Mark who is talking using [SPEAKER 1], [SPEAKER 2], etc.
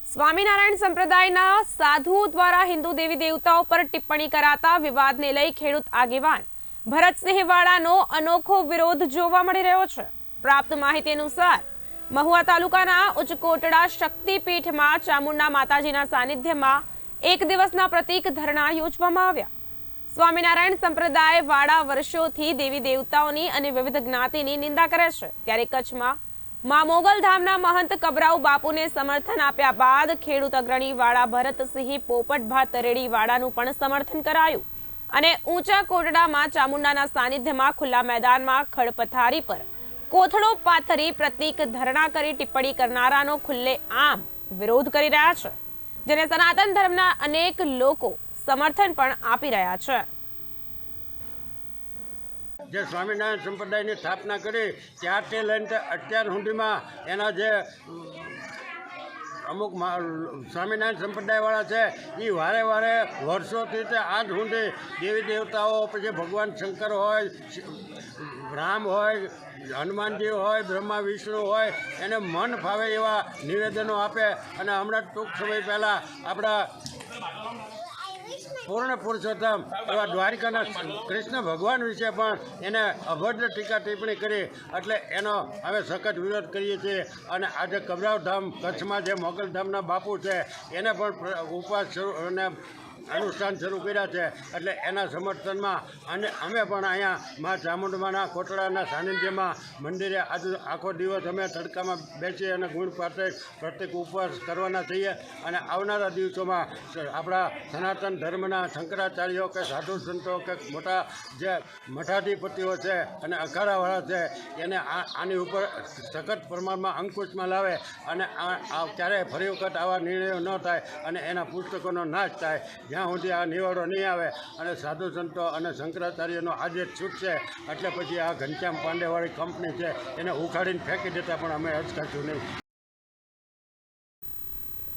[SPEAKER 1] સ્વામિનારાયણ સંપ્રદાયના સાધુ દ્વારા હિન્દુ દેવી દેવતાઓ પર ટિપ્પણી કરાતા વિવાદને લઈ ખેડૂત આગેવાન ભરતસિંહ વાળાનો અનોખો વિરોધ જોવા મળી રહ્યો છે। પ્રાપ્ત માહિતી અનુસાર મહુવા તાલુકાના ઉચ્ચકોટડા શક્તિપીઠમાં ચામુંડા માતાજીના સાનિધ્યમાં એક દિવસના પ્રતીક ધરણા યોજવામાં આવ્યા। સ્વામિનારાયણ સંપ્રદાય વાળા વર્ષોથી દેવી દેવતાઓની અને વિવિધ જ્ઞાતિની નિંદા કરે છે, ત્યારે કચ્છમાં માં મોગલધામના મહંત કબરાઉ બાપુને સમર્થન આપ્યા બાદ ખેડૂત અગ્રણી વાળા ભરતસિંહ પોપટભા તરેડી વાળાનું પણ સમર્થન કરાયું અને ઊંચા કોટડામાં ચામુંડાના સાનિધ્યમાં ખુલ્લા મેદાનમાં ખડપથારી પર કોથળો પાથરી પ્રતીક ધરણા કરી ટિપ્પણી કરનારાનો ખુલ્લેઆમ વિરોધ કરી રહ્યા છે, જેને સનાતન ધર્મના અનેક લોકો સમર્થન પણ આપી રહ્યા છે।
[SPEAKER 2] જે સ્વામિનારાયણ સંપ્રદાયની સ્થાપના કરી ત્યારથી લઈને અત્યાર સુધીમાં એના જે અમુક સ્વામિનારાયણ સંપ્રદાયવાળા છે એ વારે વારે વર્ષોથી તે આજ સુધી દેવી દેવતાઓ, પછી ભગવાન શંકર હોય, રામ હોય, હનુમાનજી હોય, બ્રહ્મા વિષ્ણુ હોય, એને મન ફાવે એવા નિવેદનો આપે। અને હમણાં ટૂંક સમય પહેલાં આપણા પૂર્ણ પુરુષોત્તમ એવા દ્વારિકાના કૃષ્ણ ભગવાન વિશે પણ એને અભદ્ર ટીકા ટિપ્પણી કરી, એટલે એનો અમે સખત વિરોધ કરીએ છીએ। અને આજે કબરાઉ ધામ કચ્છમાં જે મોગલધામના બાપુ છે એને પણ ઉપવાસ અને અનુષ્ઠાન શરૂ કર્યા છે, એટલે એના સમર્થનમાં અને અમે પણ અહીંયા મા ચામુંડાના કોટડાના સાનિધ્યમાં મંદિરે આજે આખો દિવસ અમે તડકામાં બેસી અને ગુણ પાઠે પ્રત્યેક ઉપવાસ કરવાના છીએ। અને આવનારા દિવસોમાં આપણા સનાતન ધર્મના શંકરાચાર્યો કે સાધુ સંતો કે મોટા જે મઠાધિપતિઓ છે અને અખાડાવાળા છે એને આની ઉપર સખત પ્રમાણમાં અંકુશમાં લાવે અને ક્યારેય ફરી વખત આવા નિર્ણયો ન થાય અને એના પુસ્તકોનો નાશ થાય। જ્યાં સુધી આ નિવાડો નહીં આવે અને સાધુ સંતો અને શંકરાચાર્યનો આજે જ છૂટશે, એટલે પછી આ ઘનશ્યામ પાંડેવાળી કંપની છે એને ઉખાડીને ફેંકી દેતા પણ અમે અચકાશું નહીં।